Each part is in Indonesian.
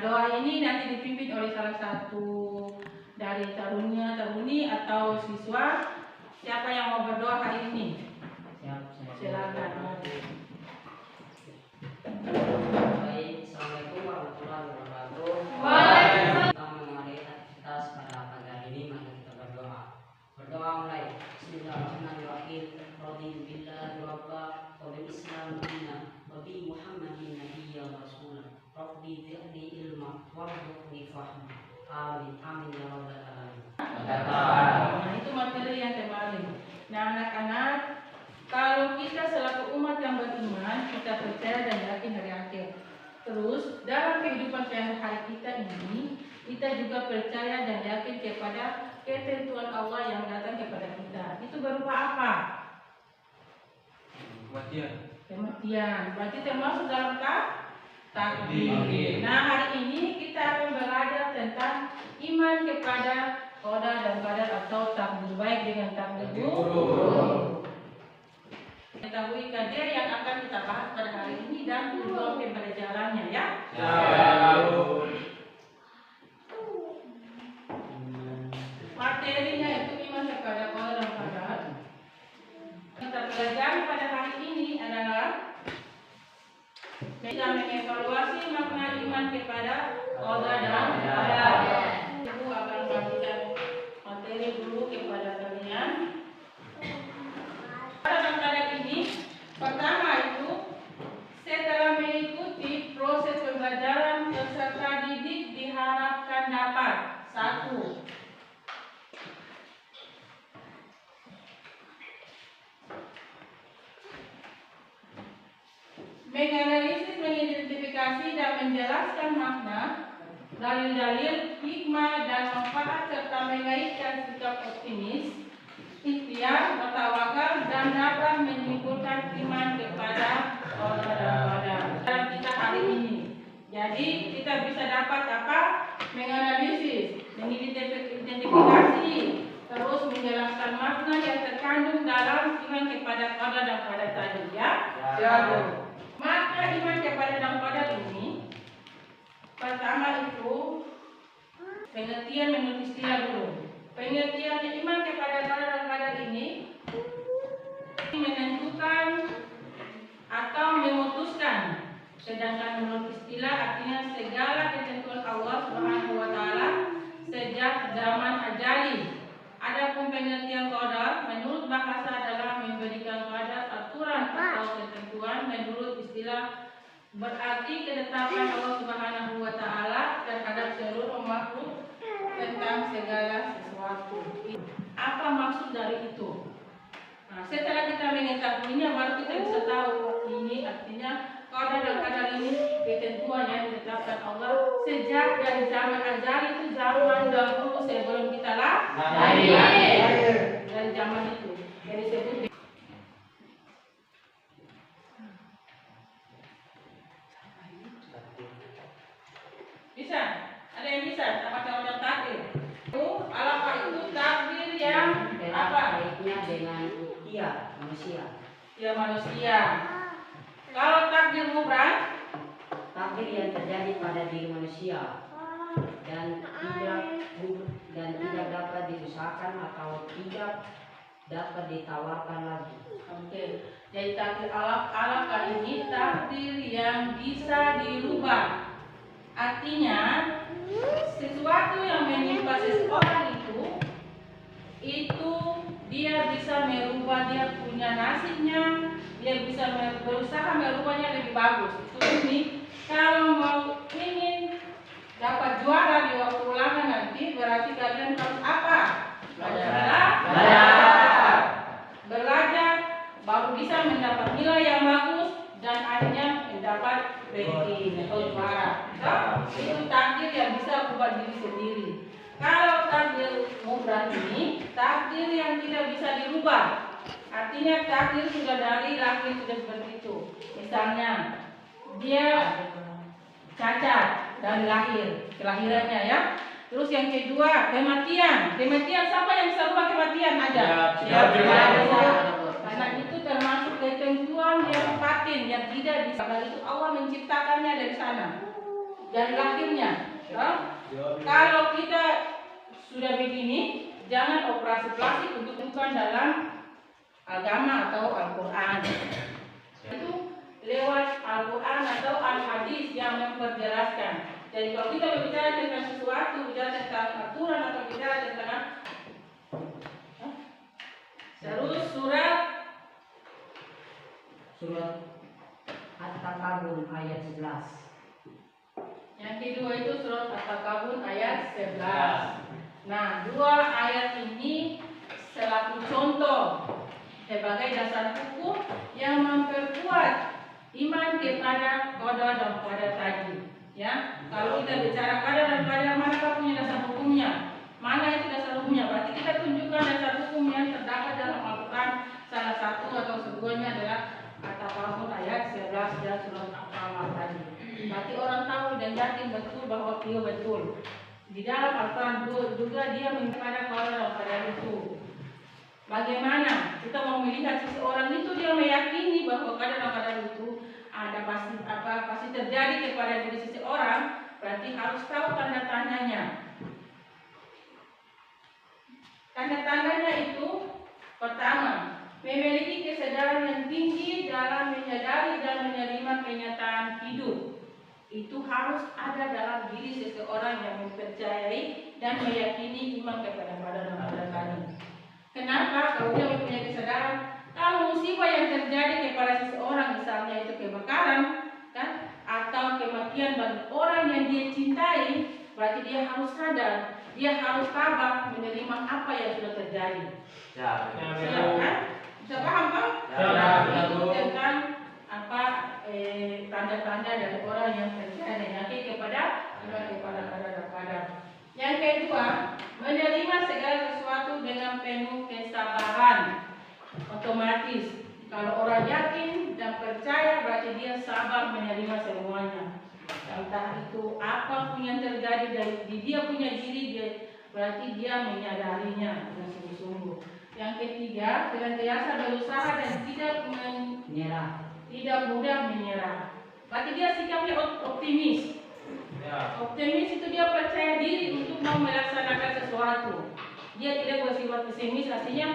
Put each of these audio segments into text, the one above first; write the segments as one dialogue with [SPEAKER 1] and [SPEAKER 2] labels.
[SPEAKER 1] doa ini nanti dipimpin oleh salah satu dari taruni atau siswa. Siapa yang mau berdoa hari ini? Silakan.
[SPEAKER 2] Baik, Assalamualaikum warahmatullahi wabarakatuh. Kita memulai aktivitas pada pagi hari ini, mari kita berdoa. Berdoa mulai. Bismillahirrahmanirrahim. Raditu billahi rabba wa bil Islam dinan wa bi Muhammadin nabiyyan rasulan. Rabbi zidni ilma warzuqni fahma. Amin amin ya rabbal alamin.
[SPEAKER 1] Nah, itu materi yang kemarin. Nah, anak-anak, kalau kita selaku umat yang beriman, kita percaya dan yakin hari akhir. Terus, dalam kehidupan sehari-hari kita ini, kita juga percaya dan yakin kepada ketentuan Allah yang datang kepada kita. Itu berupa apa? Kematian. Berarti termasuk dalam takdir. Nah, hari ini kita akan belajar tentang iman kepada qada dan qadar atau takdir baik dengan takdir buruk. Mengetahui kajian yang akan kita bahas pada hari ini dan tujuan pembelajarannya ya. Materinya itu iman kepada qada dan qadar. Kita pelajari pada hari ini adalah kita mengevaluasi makna iman kepada qada dan qadar. Ibu akan bagikan materi dulu kepada kalian. Pertama itu, setelah mengikuti proses pembelajaran, peserta didik diharapkan dapat 1. Menganalisis, mengidentifikasi dan menjelaskan makna, dalil-dalil, hikmah dan manfaat serta mengaitkan sikap optimis, ikhtiar, bertawakal dan dapat menyimpulkan iman kepada qada dan qadar dalam kita hari ini. Jadi kita bisa dapat apa? Menganalisis, mengidentifikasi, terus menjelaskan makna yang terkandung dalam iman kepada qada dan qadar tadi ya. Makna iman kepada dan qadar ini pertama itu pengertian menurut istilah dulu. Pengertian iman kepada qada dan qadar ini menentukan atau memutuskan, sedangkan menurut istilah artinya segala ketentuan Allah Subhanahu wa taala sejak zaman ajali. Adapun pengertian qadar menurut bahasa adalah memberikan qadar aturan atau ketentuan. Menurut istilah berarti ketetapan Allah Subhanahu wa taala terhadap seluruh makhluk tentang segala sesuatu. Apa maksud dari itu? Nah, setelah kita mengetahuinya, baru kita bisa tahu ini artinya qada dan qadar ini ketentuan yang ditetapkan Allah sejak dari zaman azali, itu zaman dahulu sebelum kita lahir. Dari zaman itu. Jadi sebut bisa? Ada yang bisa? Sama-sama takdir. Apa itu takdir yang apa?
[SPEAKER 2] Baiknya dengan ikhtiar manusia.
[SPEAKER 1] Ya manusia. Kalau takdir mubrah,
[SPEAKER 2] Takdir yang terjadi pada diri manusia dan tidak dapat diusahakan atau tidak dapat ditawarkan lagi.
[SPEAKER 1] oke. Jadi takdir alam kali ini takdir yang bisa dirubah. Artinya sesuatu yang menimpa seseorang itu dia bisa merubah, dia punya nasibnya, dia bisa berusaha merubahnya lebih bagus. Itu ini kalau mau ingin dapat juara di waktu ulangan nanti, berarti kalian harus apa? Belajar baru bisa mendapat nilai yang bagus dan akhirnya mendapat ranking atau juara. Itu takdir yang bisa ubah diri sendiri. Kalau takdir mubrah ini takdir yang tidak bisa dirubah. Artinya takdir sudah dari lahir sudah seperti itu. Misalnya dia cacat dari lahir, kelahirannya ya. Terus yang kedua kematian. Kematian siapa yang bisa rubah kematian aja? Karena itu termasuk ketentuan yang batin yang tidak bisa. Itu Allah menciptakannya dari sana. dan lahirnya. Toh? Kalau kita sudah begini, jangan operasi plastik untuk bukan dalam agama atau Al-Quran. Itu lewat Al-Quran atau Al-Hadis yang memperjelaskan. Jadi kalau kita berbicara tentang sesuatu, bicara tentang aturan atau bicara tentang terus surat
[SPEAKER 2] At-Takabur ayat 11.
[SPEAKER 1] yang kedua itu surat At-Takabur ayat 11. Nah, dua ayat ini selaku contoh sebagai dasar hukum yang memperkuat iman kepada qada dan qadar tadi. Ya, kalau kita bicara qada dan qadar, manakah punya dasar hukumnya? Mana itu dasar hukumnya? Berarti kita tunjukkan dasar hukum yang terdapat dalam Al-Quran. Salah satu atau semuanya adalah At-Takabur ayat 11 dan surat Al-Qamar tadi. Berarti orang tahu dan yakin betul bahwa itu betul. Di dalam Al-Quran juga dia mengingatkan qada dan qadar itu. Bagaimana kita mau melihat seseorang itu dia meyakini bahwa qada dan qadar itu ada pasti terjadi kepada diri seseorang, berarti harus tahu tanda-tandanya. Tanda-tandanya itu pertama, memiliki kesadaran yang tinggi dalam menyadari dan menerima kenyataan hidup. Itu harus ada dalam diri seseorang yang mempercayai dan meyakini iman kepada qada dan qadar tadi. Kenapa? Kalau dia mempunyai kesadaran, kalau musibah yang terjadi kepada seseorang, misalnya itu kebakaran, kan, atau kematian bagi orang yang dia cintai, berarti dia harus sadar, dia harus tabah menerima apa yang sudah terjadi.
[SPEAKER 3] Ya,
[SPEAKER 1] Kan? Bisa paham kan? Itu tentang tanda-tanda dari orang yang percaya kepada qada dan qadar. Yang kedua, menerima segala sesuatu dengan penuh kesabaran. Otomatis, kalau orang yakin dan percaya, berarti dia sabar menerima semuanya. Entah itu apapun yang terjadi di dia punya diri, berarti dia menyadarinya dengan sungguh-sungguh. Yang ketiga, senantiasa berusaha dan tidak mudah menyerah. Berarti dia sikapnya optimis. Optimis itu dia percaya diri untuk mau melaksanakan sesuatu. Dia tidak bersifat pesimis. Artinya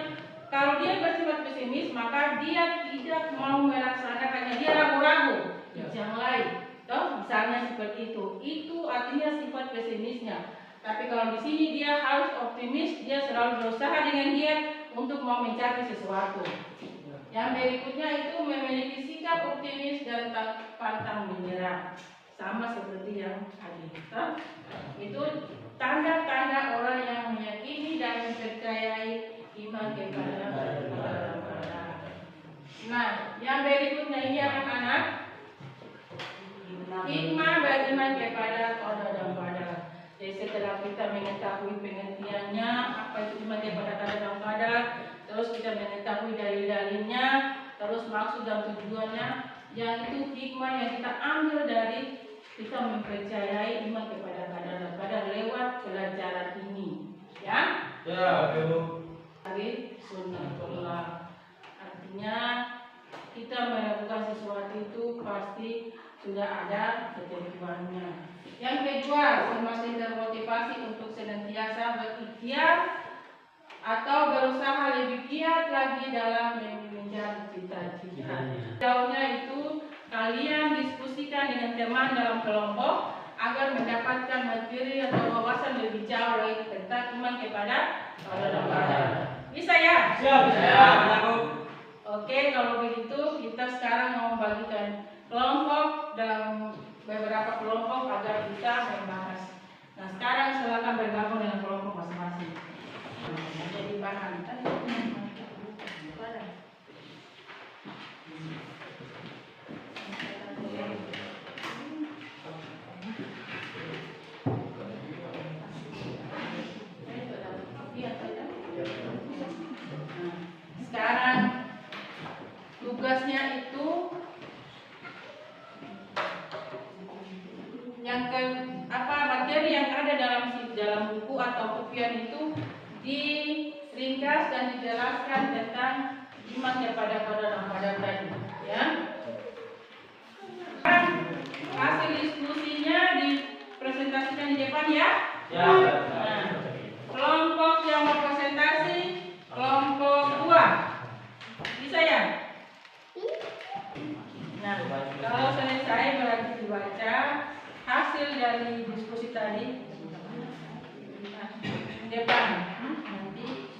[SPEAKER 1] kalau dia bersifat pesimis, maka dia tidak mau melaksanakannya. Dia ragu-ragu. Yang lain, toh misalnya seperti itu. Itu artinya sifat pesimisnya. Tapi kalau di sini dia harus optimis. Dia selalu berusaha dengan giat untuk mau mencapai sesuatu. Yang berikutnya itu memiliki sikap optimis dan tak pantang menyerah. Sama seperti yang tadi. Itu tanda-tanda orang yang meyakini dan mempercayai iman kepada Allah. Nah, yang berikutnya ini anak-anak, hikmah beriman kepada qada dan qadar. Jadi setelah kita mengetahui pengertiannya, apa itu iman kepada qada dan qadar, terus kita mengetahui dalil-dalilnya, terus maksud dan tujuannya, yang itu hikmah yang kita ambil dari kita mempercayai iman kepada qada dan qadar lewat pelajaran ini, ya?
[SPEAKER 3] Ya, betul.
[SPEAKER 1] Dari sunnatullah. Artinya kita melakukan sesuatu itu pasti sudah ada ketentuannya. Yang kedua, semakin termotivasi untuk senantiasa berikhtiar atau berusaha lebih giat lagi dalam mengejar cita-cita. Jauhnya itu kalian diskusikan dengan teman dalam kelompok agar mendapatkan materi atau wawasan lebih jauh lagi tentang iman kepada Allah. Bisa ya?
[SPEAKER 3] Siap.
[SPEAKER 1] Oke, kalau begitu kita sekarang mau membagikan kelompok dan beberapa kelompok agar bisa membahas. Nah, sekarang silakan bergabung dengan kelompok masing-masing. Jadi bahan. Sekarang tugasnya itu materi yang ada dalam buku atau kopian itu diringkas dan dijelaskan tentang iman kepada qada dan qadar tadi, ya. Hasil diskusinya di dari diskusi tadi? Depan. Nanti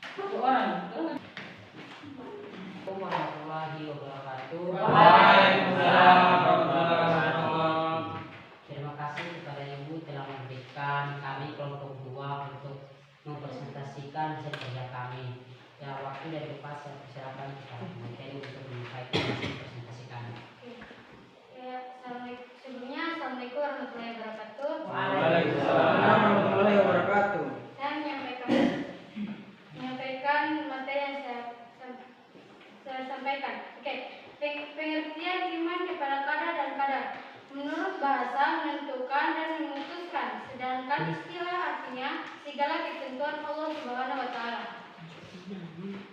[SPEAKER 1] satu orang.
[SPEAKER 2] Assalamualaikum warahmatullahi wabarakatuh.
[SPEAKER 3] Waalaikumsalam warahmatullahi wabarakatuh.
[SPEAKER 2] Terima kasih kepada Ibu telah memberikan kami kelompok 2 untuk mempresentasikan hasil kerja kami. Ya, waktu dan tempat saya persilakan kepada materi untuk menyampaikan hasil presentasi kami.
[SPEAKER 4] Sebelumnya, Assalamualaikum warahmatullahi wabarakatuh.
[SPEAKER 3] Waalaikumsalam warahmatullahi wabarakatuh.
[SPEAKER 4] Saya menyampaikan materi yang saya sampaikan. Oke, pengertian iman kepada qadar dan qadar. Menurut bahasa menentukan dan memutuskan, sedangkan istilah artinya segala ketentuan Allah Subhanahu wa taala.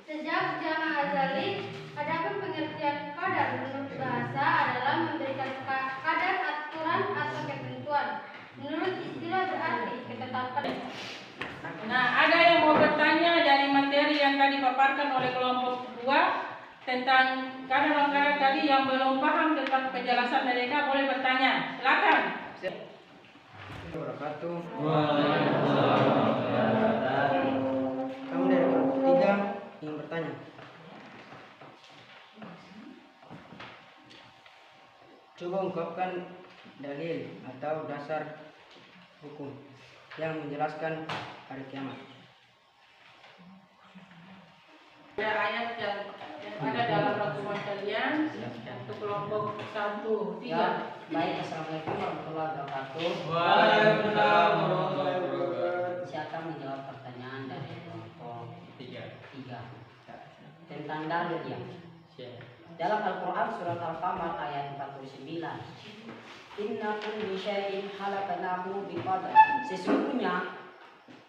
[SPEAKER 4] Sejak zaman azali, adapun pengertian qadar menurut bahasa adalah memberikan kadar aturan atau ketentuan. Menurut istilah berarti ketetapan.
[SPEAKER 1] Nah, ada yang mau bertanya dari materi yang tadi dipaparkan oleh kelompok 2 tentang kadar-kadar tadi yang belum paham tentang penjelasan mereka boleh bertanya. Silakan.
[SPEAKER 5] Wabarakatuh.
[SPEAKER 3] Waalaikumsalam warahmatullahi wabarakatuh.
[SPEAKER 5] Kamu dari kelompok 3 ingin bertanya. Coba ungkapkan dalil atau dasar hukum yang menjelaskan hari kiamat.
[SPEAKER 1] Ada ayat yang ada dalam rangkuman kalian untuk kelompok 1, 3.
[SPEAKER 2] Ya, baik. Assalamualaikum warahmatullahi wabarakatuh.
[SPEAKER 3] Waalaikumsalam warahmatullahi wabarakatuh.
[SPEAKER 2] Saya akan menjawab pertanyaan dari kelompok 3 tentang dalil ya. Dalam Al-Quran surat Al-Qamar ayat 49, Inna kulli syai'in khalaqnahu biqadar. Sesungguhnya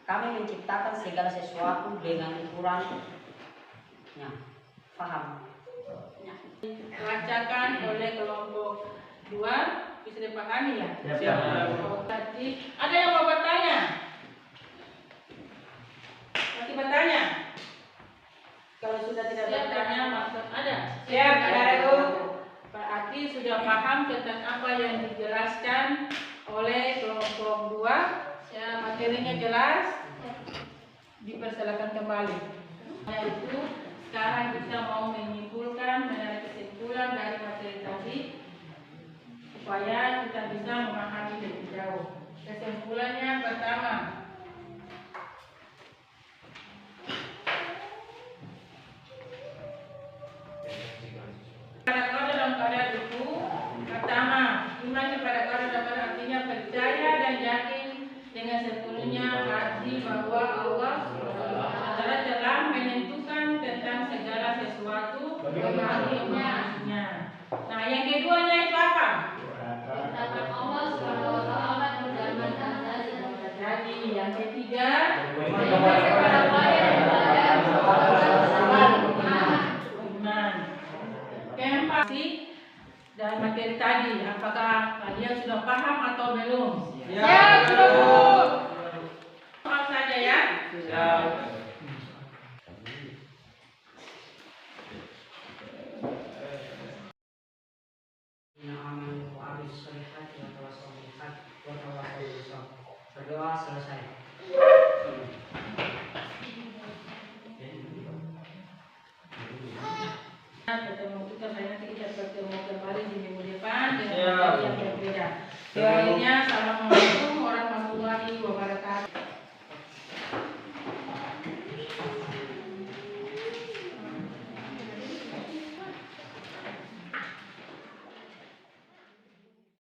[SPEAKER 2] kami menciptakan segala sesuatu dengan ukurannya. Paham?
[SPEAKER 1] Dibacakan oleh kelompok 2 bisa dipahami ya?
[SPEAKER 3] Siap.
[SPEAKER 1] Tadi ada yang mau bertanya? Masih bertanya? Kalau sudah tidak bertanya maksud ada?
[SPEAKER 3] Siap, ada, Bu.
[SPEAKER 1] Berarti sudah paham tentang apa yang dijelaskan oleh kelompok 2. Materinya jelas? Dipersilakan kembali. Yaitu sekarang kita mau menyimpulkan, menarik kesimpulan dari materi tadi supaya kita bisa memahami lebih jauh. Kesimpulannya pertama, qadar dan qadar itu pertama, iman kepada qadar dan qadar artinya percaya dan yakin dengan sepenuhnya hati bahwa Allah telah menentukan tentang segala sesuatu bagaimana. Nah, yang keduanya itu apa?
[SPEAKER 4] Ketetapan Allah Subhanahu wa taala dan
[SPEAKER 1] Jadi yang ketiga
[SPEAKER 4] kepada qadar dan
[SPEAKER 1] iman. Keempat sih dari materi tadi, apakah kalian sudah paham atau belum?
[SPEAKER 4] Siap,
[SPEAKER 1] sudah. Paham saja ya.
[SPEAKER 3] Siap.
[SPEAKER 2] Berdoa selesai.
[SPEAKER 1] Ketemu kita nanti kita bertemu kembali di minggu depan dengan
[SPEAKER 3] Siap.
[SPEAKER 1] materi yang berbeda. Doanya salam